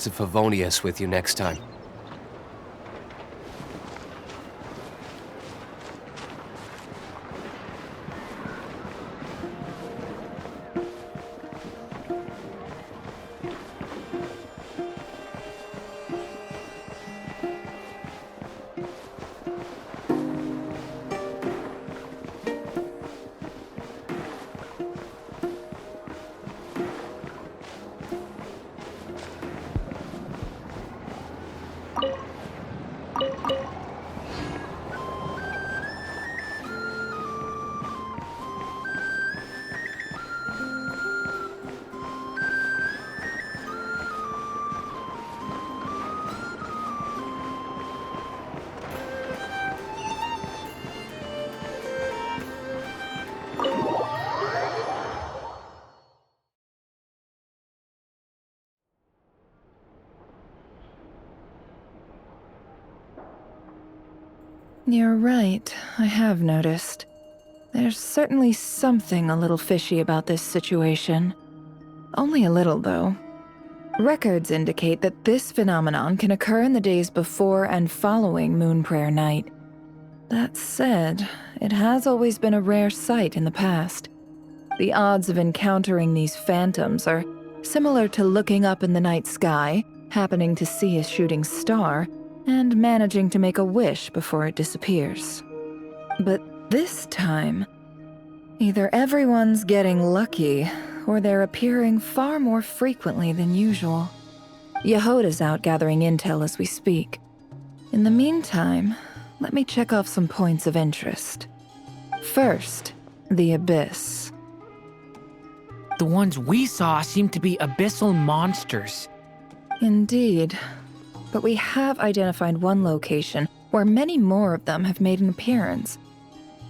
to Favonius with you next time. You're right, I have noticed. There's certainly something a little fishy about this situation. Only a little, though. Records indicate that this phenomenon can occur in the days before and following Moon Prayer Night. That said, it has always been a rare sight in the past. The odds of encountering these phantoms are similar to looking up in the night sky, happening to see a shooting star, and managing to make a wish before it disappears. But this time, either everyone's getting lucky, or they're appearing far more frequently than usual. Yehoda's out gathering intel as we speak. In the meantime, let me check off some points of interest. First, the Abyss. The ones we saw seem to be abyssal monsters. Indeed. But we have identified one location where many more of them have made an appearance.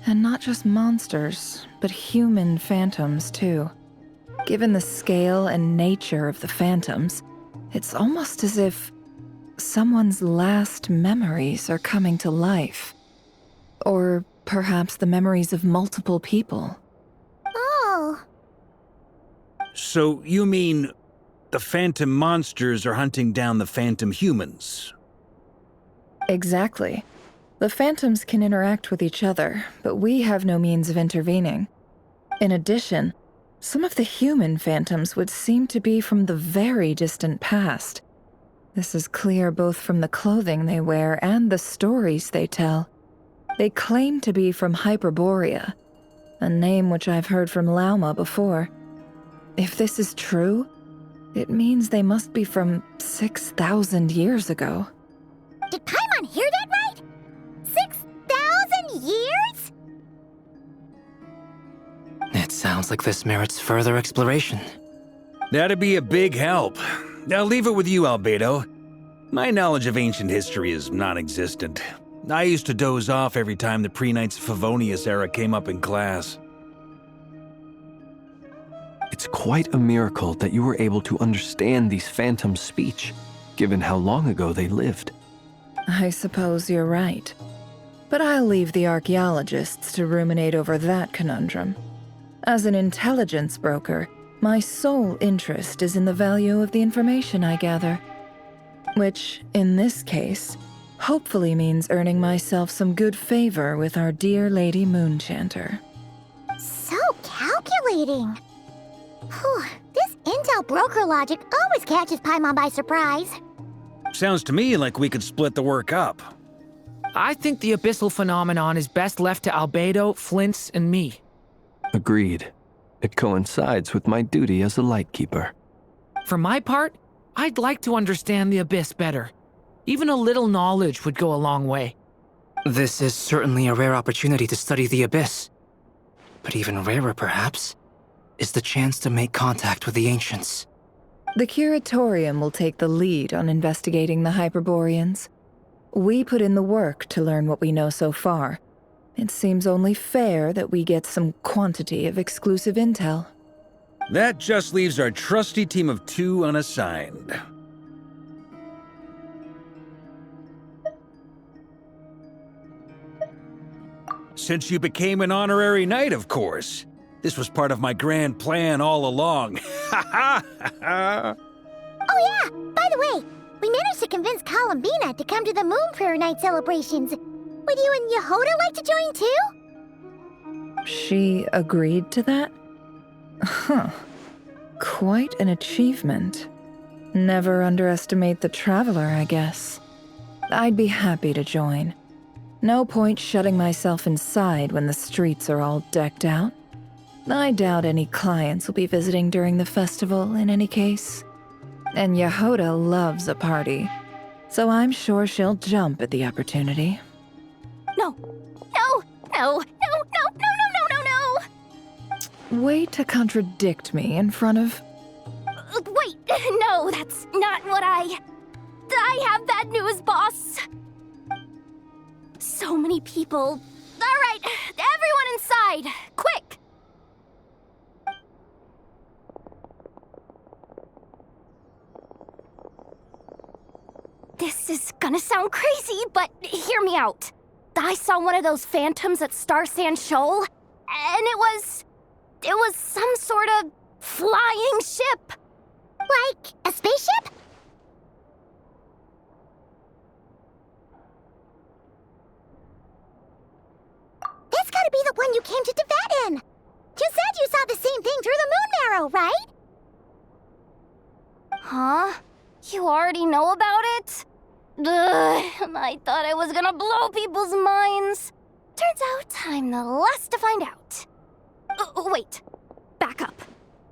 And not just monsters, but human phantoms too. Given the scale and nature of the phantoms, it's almost as if someone's last memories are coming to life. Or perhaps the memories of multiple people. Oh. So you mean the phantom monsters are hunting down the phantom humans? Exactly. The phantoms can interact with each other, but we have no means of intervening. In addition, some of the human phantoms would seem to be from the very distant past. This is clear both from the clothing they wear and the stories they tell. They claim to be from Hyperborea, a name which I've heard from Lauma before. If this is true, it means they must be from 6,000 years ago. Did Paimon hear that right? 6,000 years? It sounds like this merits further exploration. That'd be a big help. I'll leave it with you, Albedo. My knowledge of ancient history is non-existent. I used to doze off every time the pre-Knights of Favonius era came up in class. It's quite a miracle that you were able to understand these phantoms' speech, given how long ago they lived. I suppose you're right. But I'll leave the archaeologists to ruminate over that conundrum. As an intelligence broker, my sole interest is in the value of the information I gather. Which, in this case, hopefully means earning myself some good favor with our dear Lady Moonchanter. So calculating. Whew, this intel broker logic always catches Paimon by surprise. Sounds to me like we could split the work up. I think the abyssal phenomenon is best left to Albedo, Flint's, and me. Agreed. It coincides with my duty as a lightkeeper. For my part, I'd like to understand the Abyss better. Even a little knowledge would go a long way. This is certainly a rare opportunity to study the Abyss. But even rarer, perhaps, is the chance to make contact with the Ancients. The Curatorium will take the lead on investigating the Hyperboreans. We put in the work to learn what we know so far. It seems only fair that we get some quantity of exclusive intel. That just leaves our trusty team of 2 unassigned. Since you became an honorary knight, of course. This was part of my grand plan all along. Ha ha ha! Oh yeah, by the way, We managed to convince Columbina to come to the Moon Prayer Night celebrations. Would you and Yehoda like to join too? She agreed to that? Huh. Quite an achievement. Never underestimate the traveler, I guess. I'd be happy to join. No point shutting myself inside when the streets are all decked out. I doubt any clients will be visiting during the festival in any case. And Yehoda loves a party, so I'm sure she'll jump at the opportunity. No. No. No. No. No. No. No. No. No. No. Way to contradict me in front of... Wait. No, that's not what I have bad news, boss. So many people. All right, everyone inside, quick. This is gonna sound crazy, but hear me out. I saw one of those phantoms at Star Sand Shoal, and it was some sort of flying ship. Like a spaceship? That's gotta be the one you came to Tibet in. You said you saw the same thing through the moon marrow, right? Huh? You already know about it? Ugh, I thought I was gonna blow people's minds. Turns out I'm the last to find out. Wait, back up.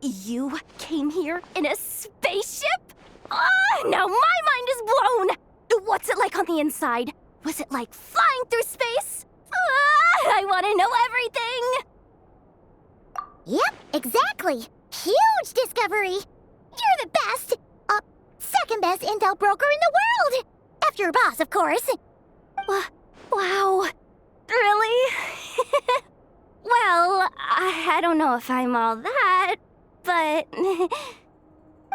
You came here in a spaceship? Now my mind is blown! What's it like on the inside? Was it like flying through space? I want to know everything! Yep, exactly. Huge discovery. You're the best. Second best intel broker in the world. After your boss, of course. Wow. Really? Well, I don't know if I'm all that, but...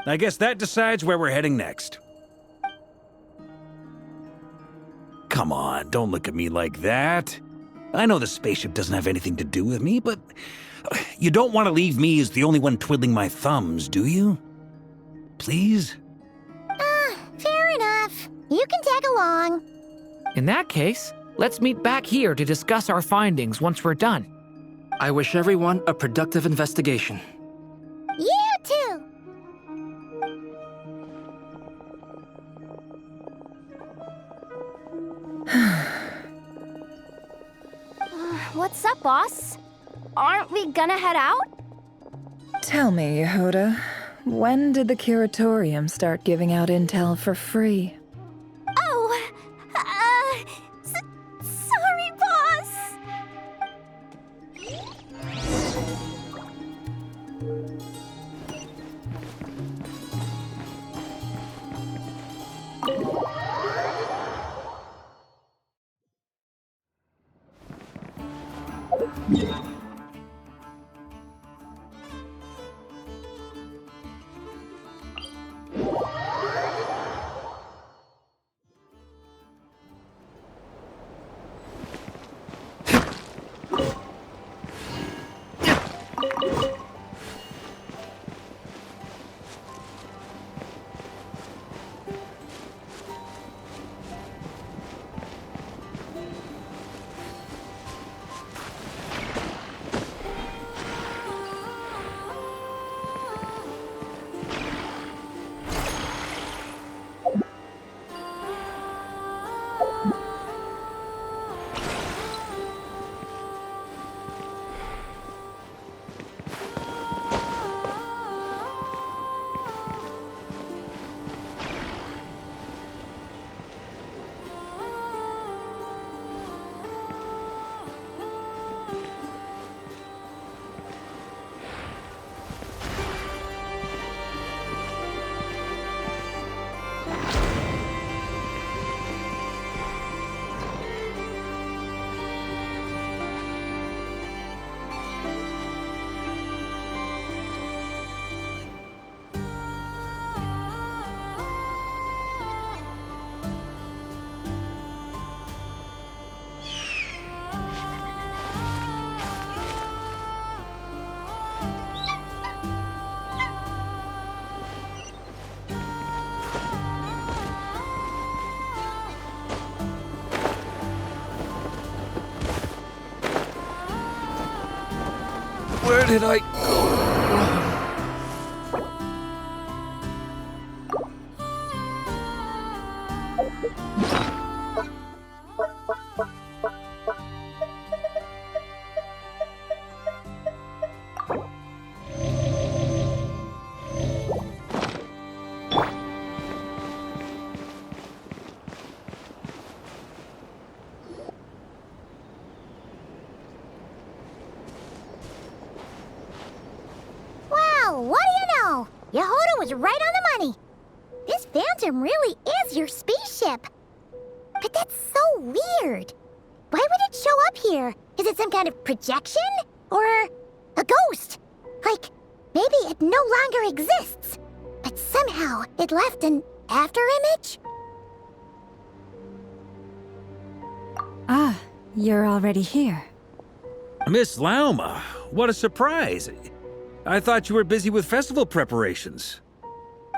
I guess that decides where we're heading next. Come on, don't look at me like that. I know the spaceship doesn't have anything to do with me, but you don't want to leave me as the only one twiddling my thumbs, do you? Please? Fair enough. You can tag along. In that case, let's meet back here to discuss our findings once we're done. I wish everyone a productive investigation. You too. What's up, boss? Aren't we gonna head out? Tell me, Yehoda, when did the curatorium start giving out intel for free? Oh, sorry, boss. did I... Wow, what do you know? Yehoda was right on the money. This Phantom really is your spaceship. But that's so weird. Why would it show up here? Is it some kind of projection? Or a ghost? Like, maybe it no longer exists, but somehow it left an afterimage? Ah, you're already here. Miss Lauma, what a surprise. I thought you were busy with festival preparations.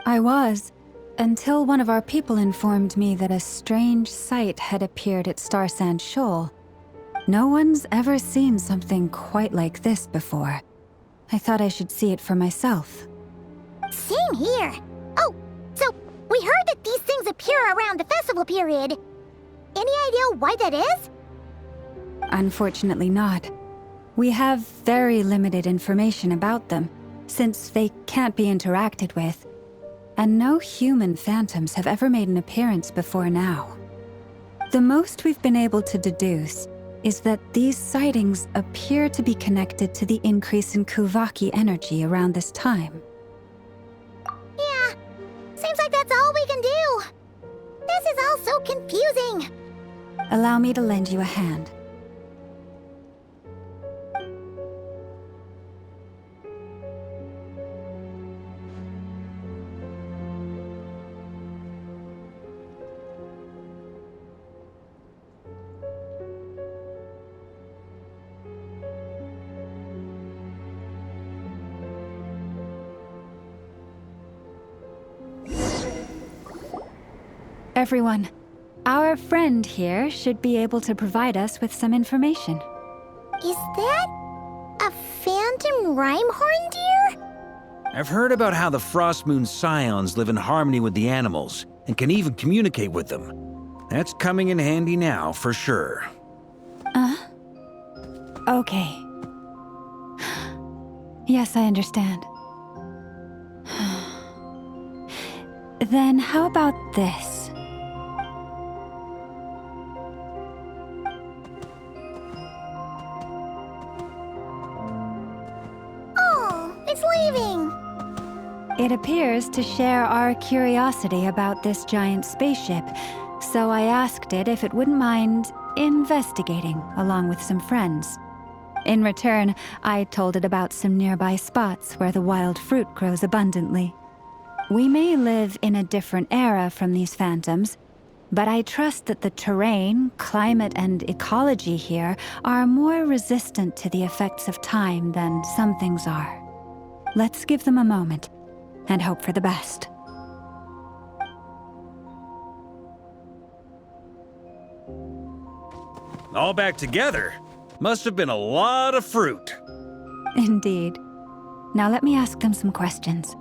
I was, until one of our people informed me that a strange sight had appeared at Star Sand Shoal. No one's ever seen something quite like this before. I thought I should see it for myself. Same here. Oh, so we heard that these things appear around the festival period. Any idea why that is? Unfortunately not. We have very limited information about them, since they can't be interacted with. And no human phantoms have ever made an appearance before now. The most we've been able to deduce is that these sightings appear to be connected to the increase in Kuvaki energy around this time. Yeah, seems like that's all we can do. This is all so confusing. Allow me to lend you a hand. Everyone, our friend here should be able to provide us with some information. Is that a phantom rhymehorn deer? I've heard about how the Frost Moon Scions live in harmony with the animals and can even communicate with them. That's coming in handy now, for sure. Okay. Yes, I understand. Then how about this? Oh, it's leaving. It appears to share our curiosity about this giant spaceship, so I asked it if it wouldn't mind investigating along with some friends. In return, I told it about some nearby spots where the wild fruit grows abundantly. We may live in a different era from these phantoms, but I trust that the terrain, climate, and ecology here are more resistant to the effects of time than some things are. Let's give them a moment and hope for the best. All back together? Must have been a lot of fruit. Indeed. Now let me ask them some questions.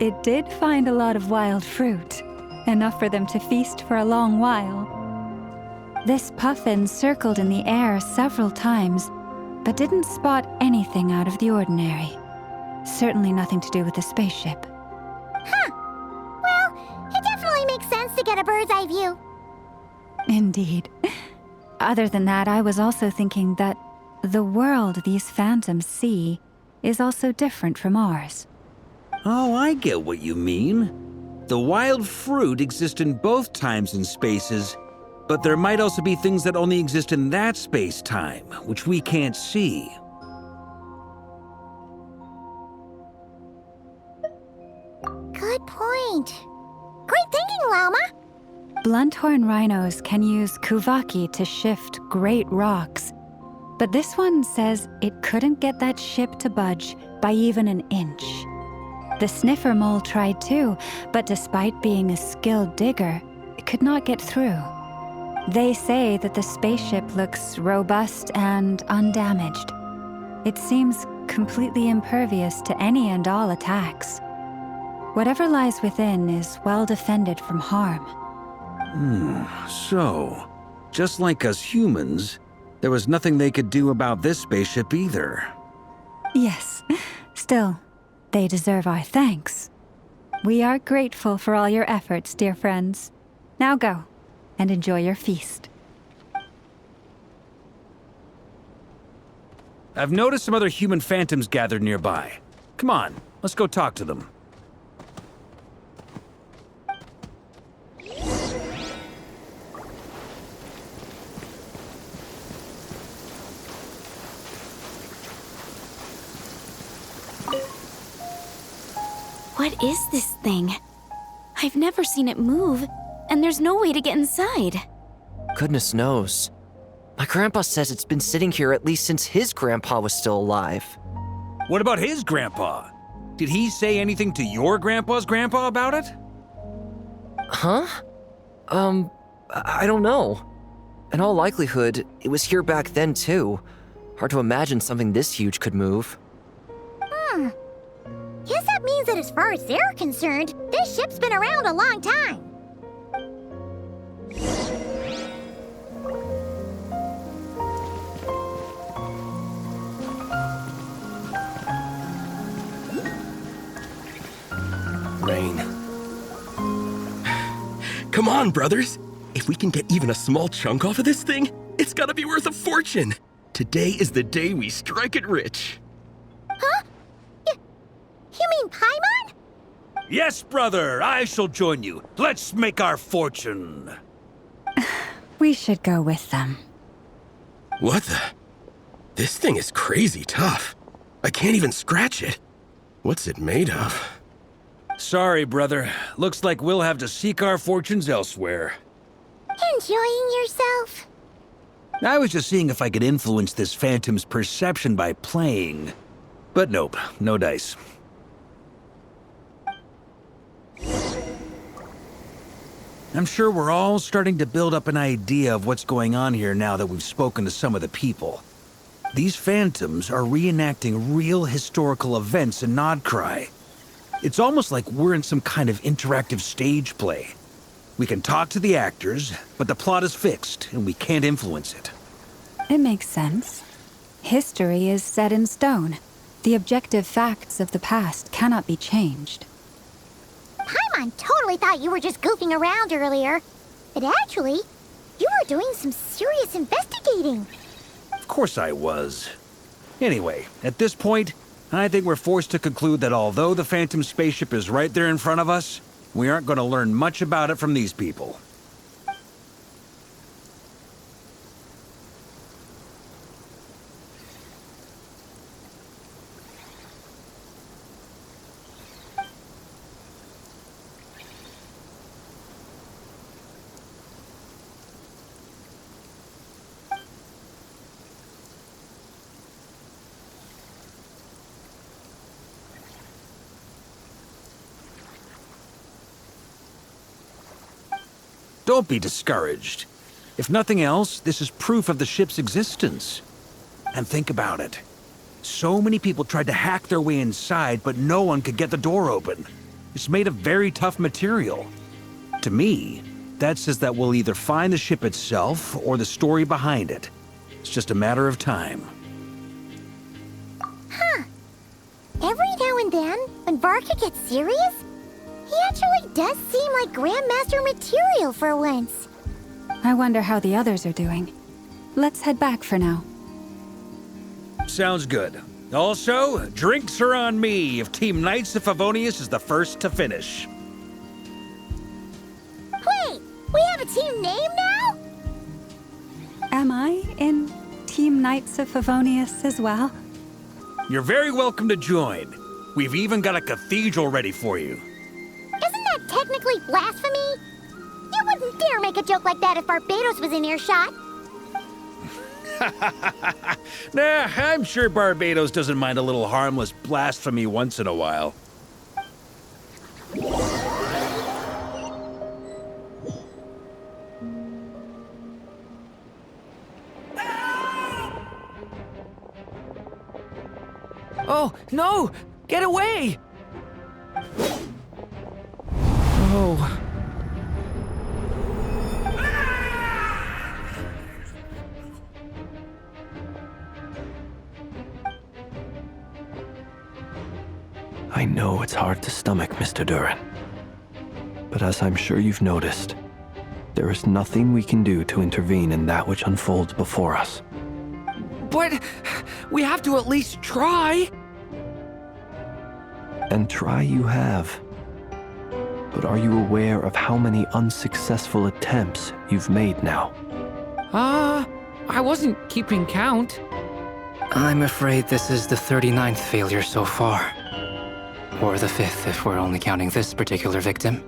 It did find a lot of wild fruit, enough for them to feast for a long while. This puffin circled in the air several times, but didn't spot anything out of the ordinary. Certainly nothing to do with the spaceship. Huh. Well, it definitely makes sense to get a bird's eye view. Indeed. Other than that, I was also thinking that the world these phantoms see is also different from ours. Oh, I get what you mean. The wild fruit exist in both times and spaces, but there might also be things that only exist in that space-time, which we can't see. Good point. Great thinking, Lauma. Blunthorn rhinos can use Kuvaki to shift great rocks, but this one says it couldn't get that ship to budge by even an inch. The sniffer mole tried too, but despite being a skilled digger, it could not get through. They say that the spaceship looks robust and undamaged. It seems completely impervious to any and all attacks. Whatever lies within is well defended from harm. So, just like us humans, there was nothing they could do about this spaceship either. Yes, still, they deserve our thanks. We are grateful for all your efforts, dear friends. Now go, and enjoy your feast. I've noticed some other human phantoms gathered nearby. Come on, let's go talk to them. What is this thing? I've never seen it move, and there's no way to get inside. Goodness knows. My grandpa says it's been sitting here at least since his grandpa was still alive. What about his grandpa? Did he say anything to your grandpa's grandpa about it? Huh? I don't know. In all likelihood, it was here back then too. Hard to imagine something this huge could move. Guess that means that as far as they're concerned, this ship's been around a long time. Rain. Come on, brothers! If we can get even a small chunk off of this thing, it's gotta be worth a fortune! Today is the day we strike it rich. Huh? You mean Paimon? Yes, brother, I shall join you. Let's make our fortune. We should go with them. What the? This thing is crazy tough. I can't even scratch it. What's it made of? Sorry, brother. Looks like we'll have to seek our fortunes elsewhere. Enjoying yourself? I was just seeing if I could influence this phantom's perception by playing. But nope, no dice. I'm sure we're all starting to build up an idea of what's going on here now that we've spoken to some of the people. These phantoms are reenacting real historical events in Nodcry. It's almost like we're in some kind of interactive stage play. We can talk to the actors, but the plot is fixed, and we can't influence it. It makes sense. History is set in stone. The objective facts of the past cannot be changed. Paimon totally thought you were just goofing around earlier. But actually, you were doing some serious investigating. Of course I was. Anyway, at this point, I think we're forced to conclude that although the Phantom spaceship is right there in front of us, we aren't going to learn much about it from these people. Don't be discouraged. If nothing else, this is proof of the ship's existence. And think about it. So many people tried to hack their way inside, but no one could get the door open. It's made of very tough material. To me, that says that we'll either find the ship itself or the story behind it. It's just a matter of time. Huh. Every now and then, when Varka gets serious, he actually does seem like Grandmaster material for once. I wonder how the others are doing. Let's head back for now. Sounds good. Also, drinks are on me if Team Knights of Favonius is the first to finish. Wait, we have a team name now? Am I in Team Knights of Favonius as well? You're very welcome to join. We've even got a cathedral ready for you. Isn't that technically blasphemy? You wouldn't dare make a joke like that if Barbados was in earshot. Nah, I'm sure Barbados doesn't mind a little harmless blasphemy once in a while. Oh, no! Get away! Oh. I know it's hard to stomach, Mr. Duran. But as I'm sure you've noticed, there is nothing we can do to intervene in that which unfolds before us. But we have to at least try. And try you have. But are you aware of how many unsuccessful attempts you've made now? I wasn't keeping count. I'm afraid this is the 39th failure so far. Or the 5th if we're only counting this particular victim.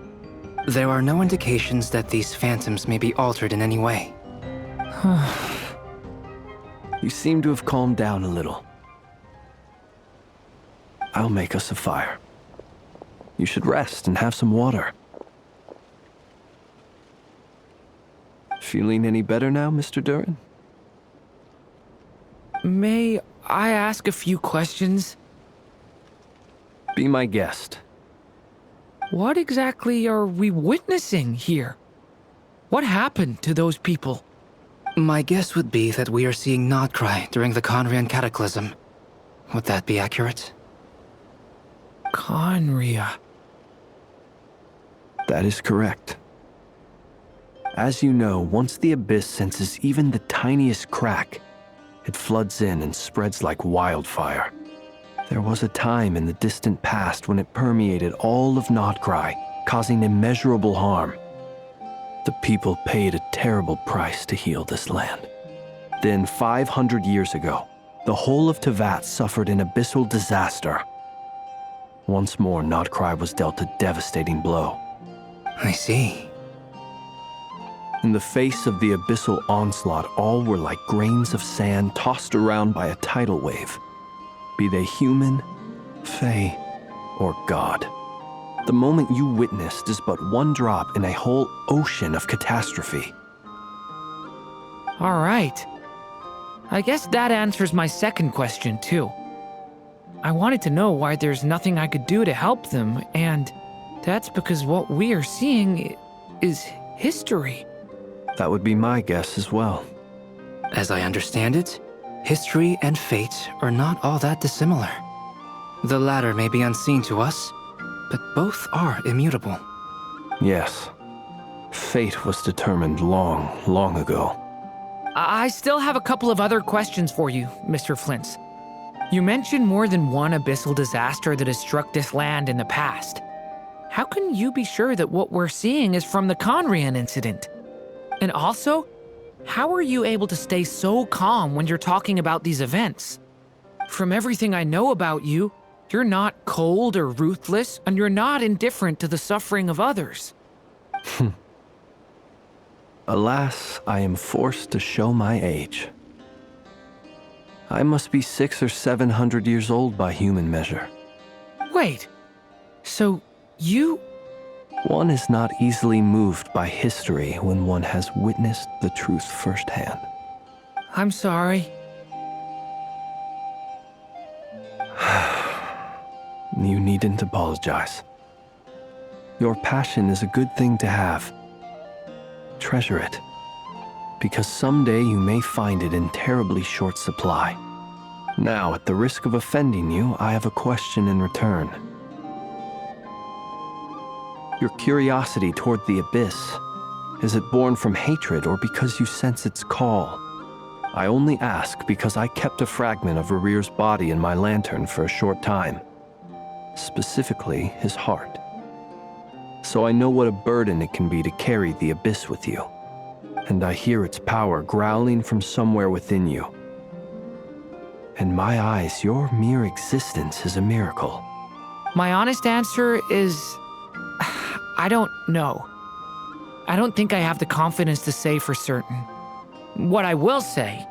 There are no indications that these phantoms may be altered in any way. You seem to have calmed down a little. I'll make us a fire. You should rest and have some water. Feeling any better now, Mr. Duran? May I ask a few questions? Be my guest. What exactly are we witnessing here? What happened to those people? My guess would be that we are seeing Nocturne during the Conrian Cataclysm. Would that be accurate? Conria. That is correct. As you know, once the Abyss senses even the tiniest crack, it floods in and spreads like wildfire. There was a time in the distant past when it permeated all of Nocturne, causing immeasurable harm. The people paid a terrible price to heal this land. Then, 500 years ago, the whole of Teyvat suffered an abyssal disaster. Once more, Nocturne was dealt a devastating blow. I see. In the face of the abyssal onslaught, all were like grains of sand tossed around by a tidal wave. Be they human, fae, or god. The moment you witnessed is but one drop in a whole ocean of catastrophe. All right. I guess that answers my second question, too. I wanted to know why there's nothing I could do to help them, and that's because what we are seeing is history. That would be my guess as well. As I understand it, history and fate are not all that dissimilar. The latter may be unseen to us, but both are immutable. Yes. Fate was determined long, long ago. I still have a couple of other questions for you, Mr. Flintz. You mentioned more than one abyssal disaster that has struck this land in the past. How can you be sure that what we're seeing is from the Conrian incident? And also, how are you able to stay so calm when you're talking about these events? From everything I know about you, you're not cold or ruthless, and you're not indifferent to the suffering of others. Alas, I am forced to show my age. I must be 600 or 700 years old by human measure. Wait, so you... One is not easily moved by history when one has witnessed the truth firsthand. I'm sorry. You needn't apologize. Your passion is a good thing to have. Treasure it, because someday you may find it in terribly short supply. Now, at the risk of offending you, I have a question in return. Your curiosity toward the Abyss, is it born from hatred or because you sense its call? I only ask because I kept a fragment of Rarir's body in my lantern for a short time. Specifically, his heart. So I know what a burden it can be to carry the Abyss with you. And I hear its power growling from somewhere within you. In my eyes, your mere existence is a miracle. My honest answer is... I don't know. I don't think I have the confidence to say for certain. What I will say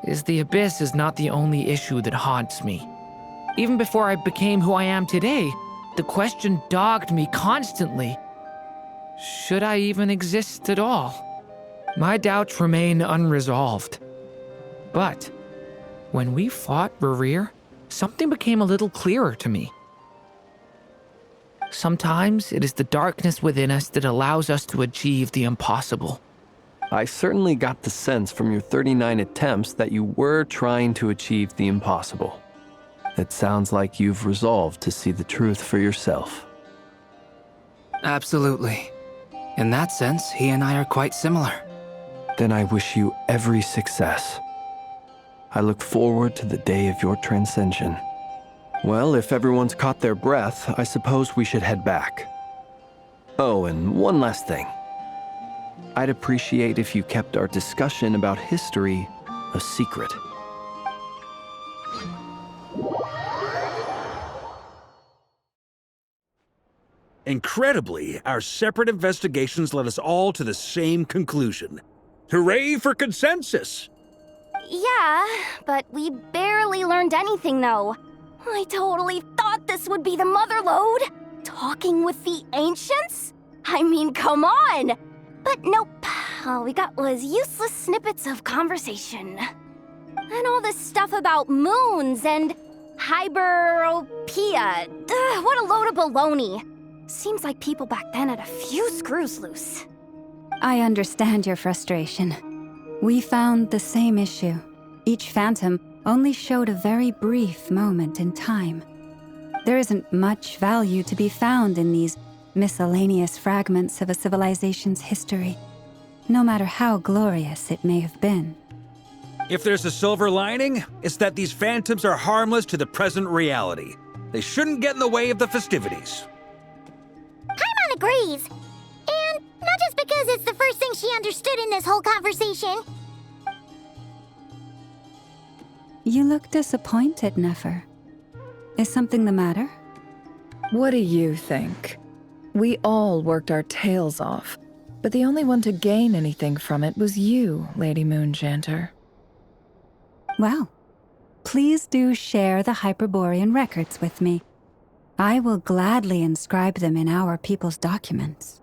is the Abyss is not the only issue that haunts me. Even before I became who I am today, the question dogged me constantly. Should I even exist at all? My doubts remain unresolved. But when we fought Rarir, something became a little clearer to me. Sometimes it is the darkness within us that allows us to achieve the impossible. I certainly got the sense from your 39 attempts that you were trying to achieve the impossible. It sounds like you've resolved to see the truth for yourself. Absolutely. In that sense, he and I are quite similar. Then I wish you every success. I look forward to the day of your transcension. Well, if everyone's caught their breath, I suppose we should head back. Oh, and one last thing. I'd appreciate if you kept our discussion about history a secret. Incredibly, our separate investigations led us all to the same conclusion. Hooray for consensus! Yeah, but we barely learned anything, though. I totally thought this would be the mother lode. Talking with the ancients? I mean, come on! But nope, all we got was useless snippets of conversation. And all this stuff about moons and hyperopia. What a load of baloney. Seems like people back then had a few screws loose. I understand your frustration. We found the same issue. Each phantom only showed a very brief moment in time. There isn't much value to be found in these miscellaneous fragments of a civilization's history, no matter how glorious it may have been. If there's a silver lining, it's that these phantoms are harmless to the present reality. They shouldn't get in the way of the festivities. Paimon agrees. And not just because it's the first thing she understood in this whole conversation. You look disappointed, Nefer. Is something the matter? What do you think? We all worked our tails off, but the only one to gain anything from it was you, Lady Moonjanter. Well, please do share the Hyperborean records with me. I will gladly inscribe them in our people's documents.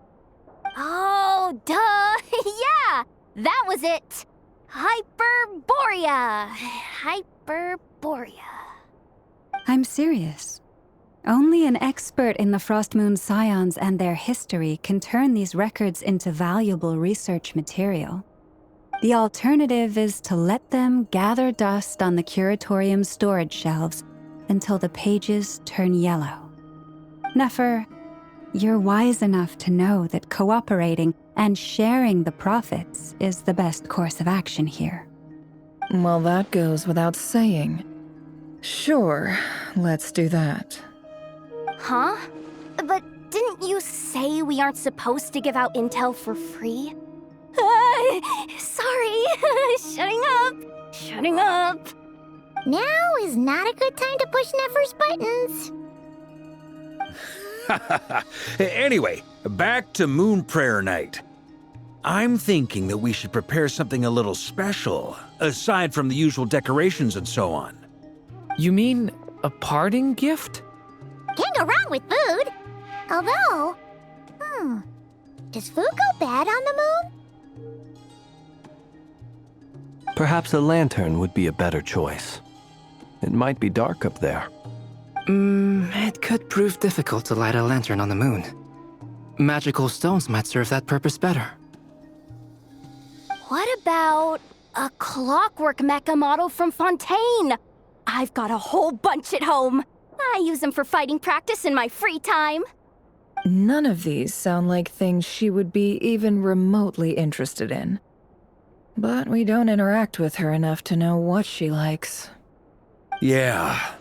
Oh, duh! Yeah! That was it! Hyperborea! Hyperborea. I'm serious. Only an expert in the Frostmoon Scions and their history can turn these records into valuable research material. The alternative is to let them gather dust on the Curatorium's storage shelves until the pages turn yellow. Nefer, you're wise enough to know that cooperating and sharing the profits is the best course of action here. Well, that goes without saying. Sure, let's do that. Huh? But didn't you say we aren't supposed to give out intel for free? Sorry. Shutting up. Now is not a good time to push Nefer's buttons. Anyway, back to Moon Prayer Night. I'm thinking that we should prepare something a little special, aside from the usual decorations and so on. You mean a parting gift? Can't go wrong with food. Although, does food go bad on the moon? Perhaps a lantern would be a better choice. It might be dark up there. It could prove difficult to light a lantern on the moon. Magical stones might serve that purpose better. What about a clockwork mecha model from Fontaine? I've got a whole bunch at home. I use them for fighting practice in my free time. None of these sound like things she would be even remotely interested in. But we don't interact with her enough to know what she likes. Yeah.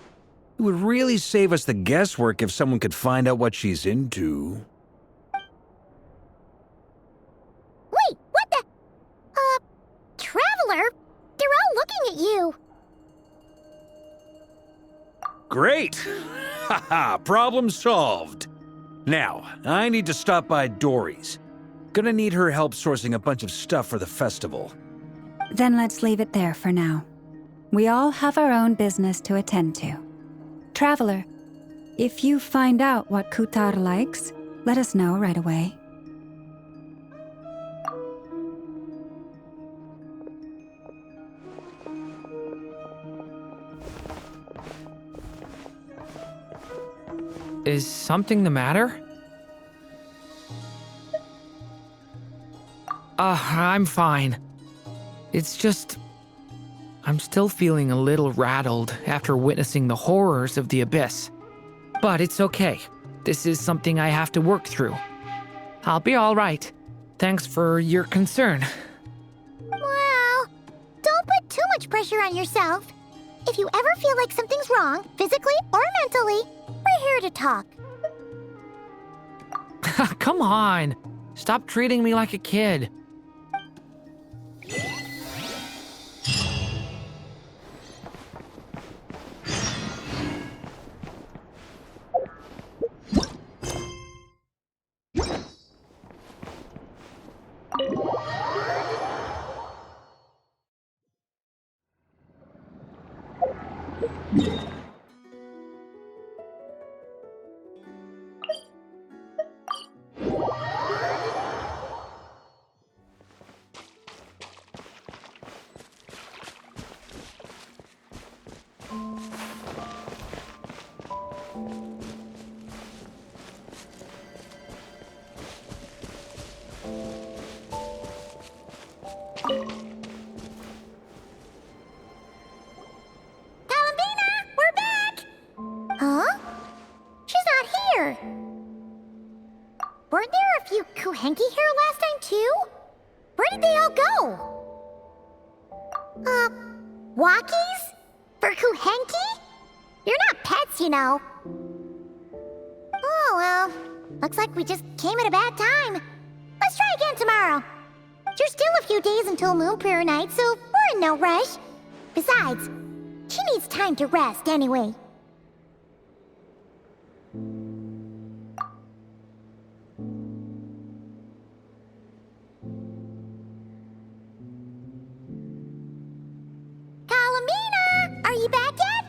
It would really save us the guesswork if someone could find out what she's into. Wait, what the? Traveler? They're all looking at you. Great! Haha, problem solved. Now, I need to stop by Dory's. Gonna need her help sourcing a bunch of stuff for the festival. Then let's leave it there for now. We all have our own business to attend to. Traveler, if you find out what Kutar likes, let us know right away. Is something the matter? I'm fine. It's just... I'm still feeling a little rattled after witnessing the horrors of the Abyss. But it's okay. This is something I have to work through. I'll be all right. Thanks for your concern. Well, don't put too much pressure on yourself. If you ever feel like something's wrong, physically or mentally, we're here to talk. Come on. Stop treating me like a kid. Weren't there a few Kuhenki here last time, too? Where did they all go? Walkies? For Kuhenki? You're not pets, you know. Oh, well. Looks like we just came at a bad time. Let's try again tomorrow. There's still a few days until Moon Prayer Night, so we're in no rush. Besides, she needs time to rest anyway. Kalamina! Are you back yet?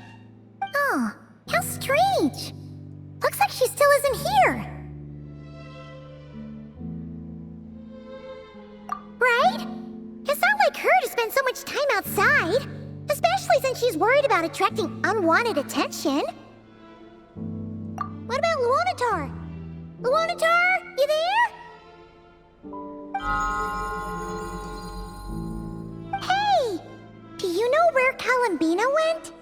Oh, how strange. Looks like she still isn't here. Right? It's not like her to spend so much time outside. Especially since she's worried about attracting unwanted attention. What about Luonatar? Luonatar, you there? Hey! Do you know where Kalambina went?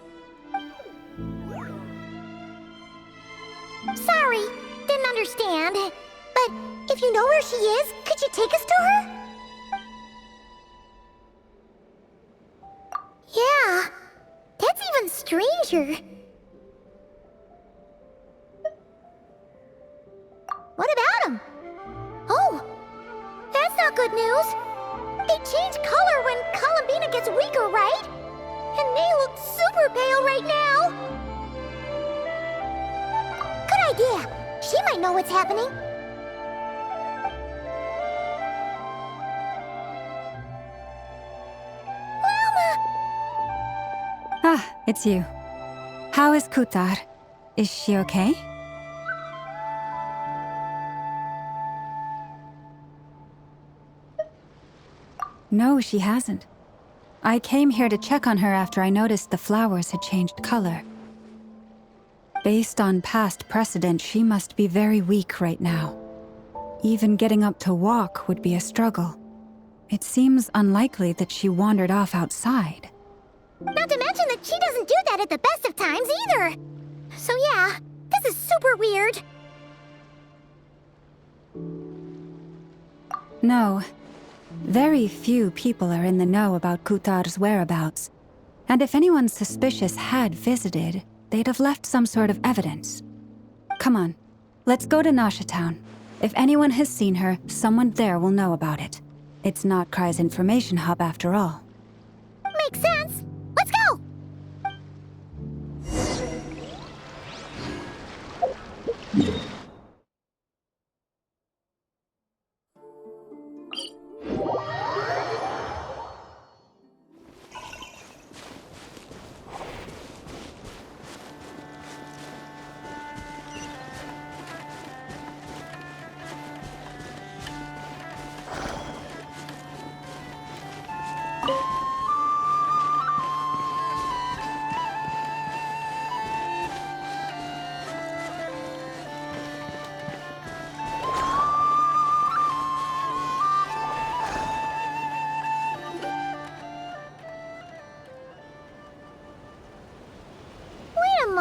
Sorry, didn't understand. But if you know where she is, could you take us to her? Yeah, that's even stranger. What about them? Oh, that's not good news. They change color when Kalambina gets weaker, right? And they look super pale right now. Good idea. She might know what's happening. Ah, it's you. How is Kutar? Is she okay? No, she hasn't. I came here to check on her after I noticed the flowers had changed color. Based on past precedent, she must be very weak right now. Even getting up to walk would be a struggle. It seems unlikely that she wandered off outside. Not to mention that she doesn't do that at the best of times either. So yeah, this is super weird. No. Very few people are in the know about Kutar's whereabouts. And if anyone suspicious had visited, they'd have left some sort of evidence. Come on, let's go to Nasha Town. If anyone has seen her, someone there will know about it. It's not Krai's information hub after all. Makes sense. Let's go!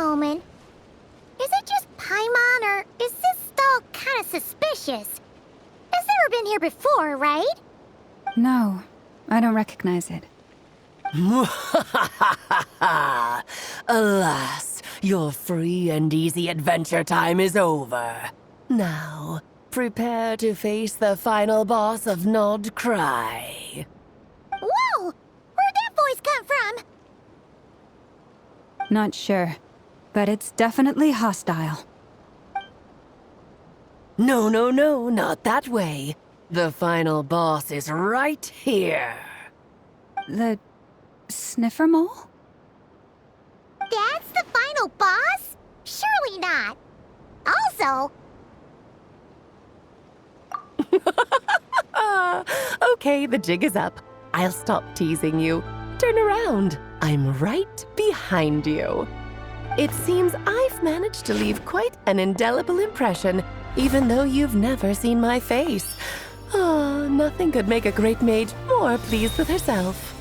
moment. Is it just Paimon, or is this stall kind of suspicious? It's never been here before, right? No, I don't recognize it. Alas, your free and easy adventure time is over. Now, prepare to face the final boss of Nod Cry. Whoa! Where'd that voice come from? Not sure, but it's definitely hostile. No, not that way. The final boss is right here. The sniffer mole? That's the final boss? Surely not. Also... Okay, the jig is up. I'll stop teasing you. Turn around. I'm right behind you. It seems I've managed to leave quite an indelible impression, even though you've never seen my face. Ah, nothing could make a great mage more pleased with herself.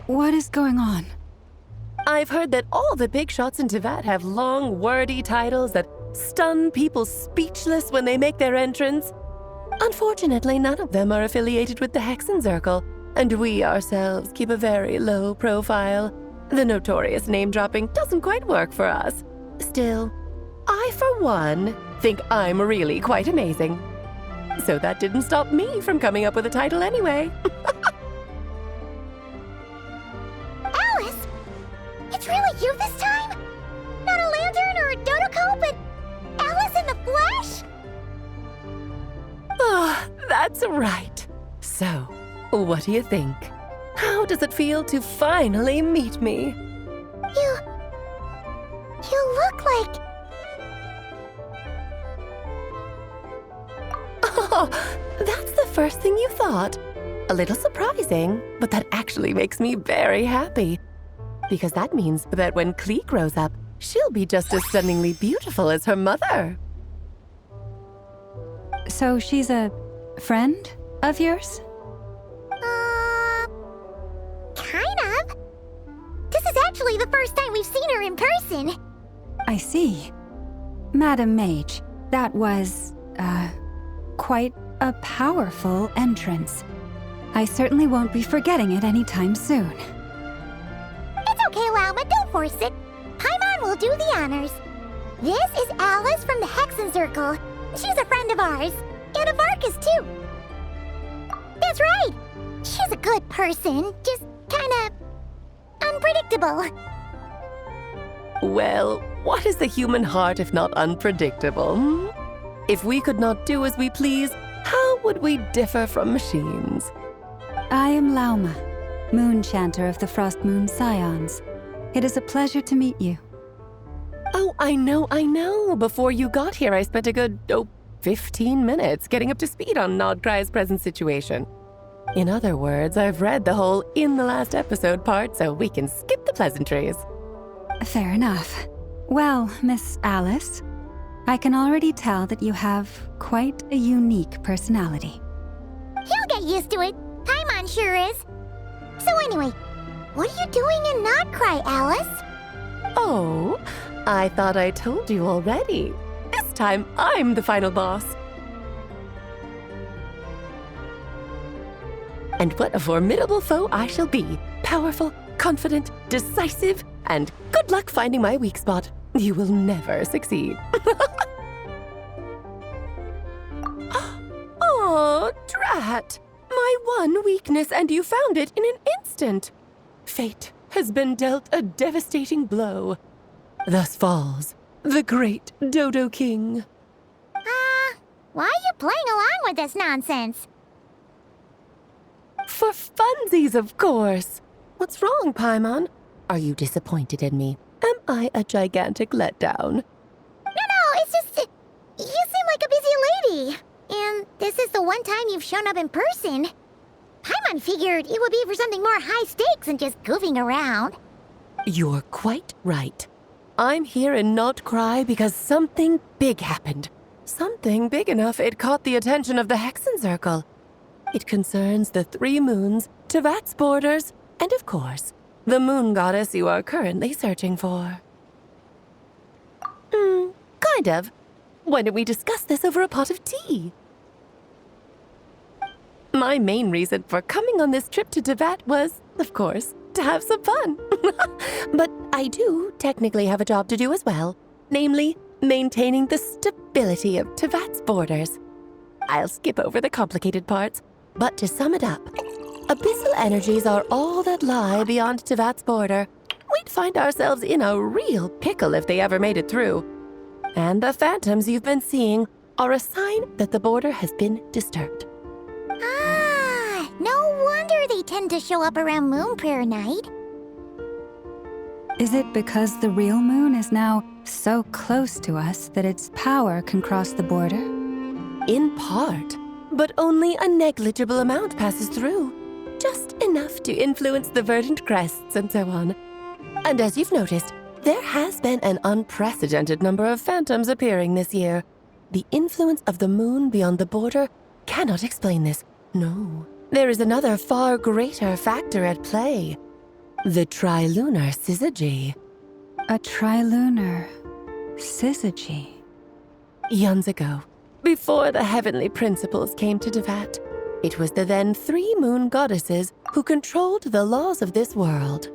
What is going on? I've heard that all the big shots in Teyvat have long, wordy titles that stun people speechless when they make their entrance. Unfortunately, none of them are affiliated with the Hexenzirkel, and we ourselves keep a very low profile. The notorious name-dropping doesn't quite work for us. Still, I, for one, think I'm really quite amazing. So that didn't stop me from coming up with a title anyway. Alice! It's really you this time? Not a lantern or a Dodoko, but Alice in the flesh? Ah, that's right. So, what do you think? How does it feel to finally meet me? You look like... Oh, that's the first thing you thought. A little surprising, but that actually makes me very happy. Because that means that when Klee grows up, she'll be just as stunningly beautiful as her mother. So she's a friend of yours? Kind of. This is actually the first time we've seen her in person. I see. Madam Mage, that was, quite a powerful entrance. I certainly won't be forgetting it anytime soon. It's okay, Lauma, don't force it. Paimon will do the honors. This is Alice from the Hexenzirkel. She's a friend of ours. And of Arcus, too. That's right. She's a good person, just kinda... unpredictable. Well, what is the human heart if not unpredictable? Hmm? If we could not do as we please, how would we differ from machines? I am Lauma, Moon Chanter of the Frost Moon Scions. It is a pleasure to meet you. Oh, I know. Before you got here, I spent a good, 15 minutes getting up to speed on Nodcry's present situation. In other words, I've read the whole in the last episode part, so we can skip the pleasantries. Fair enough. Well, Miss Alice, I can already tell that you have quite a unique personality. He'll get used to it. Paimon sure is. So anyway, what are you doing in Nodcry, Alice? Oh, I thought I told you already. This time, I'm the final boss. And what a formidable foe I shall be. Powerful, confident, decisive, and good luck finding my weak spot. You will never succeed. Oh, drat! My one weakness, and you found it in an instant. Fate has been dealt a devastating blow. Thus falls the great Dodo King. Why are you playing along with this nonsense? For funsies, of course. What's wrong, Paimon? Are you disappointed in me? Am I a gigantic letdown? No, it's just... You seem like a busy lady. And this is the one time you've shown up in person. Paimon figured it would be for something more high stakes than just goofing around. You're quite right. I'm here in Not Cry because something big happened. Something big enough it caught the attention of the Hexen Circle. It concerns the 3 moons, Tevat's borders, and of course, the moon goddess you are currently searching for. Kind of. Why don't we discuss this over a pot of tea? My main reason for coming on this trip to Tevat was, of course, to have some fun. But I do technically have a job to do as well, namely, maintaining the stability of Tevat's borders. I'll skip over the complicated parts, but to sum it up, abyssal energies are all that lie beyond Tevat's border. We'd find ourselves in a real pickle if they ever made it through. And the phantoms you've been seeing are a sign that the border has been disturbed. No wonder they tend to show up around Moon Prayer Night. Is it because the real moon is now so close to us that its power can cross the border? In part, but only a negligible amount passes through. Just enough to influence the verdant crests and so on. And as you've noticed, there has been an unprecedented number of phantoms appearing this year. The influence of the moon beyond the border cannot explain this. No, there is another far greater factor at play. The trilunar syzygy. A trilunar syzygy. Eons ago, before the heavenly principles came to Tevat, it was the then 3 moon goddesses who controlled the laws of this world.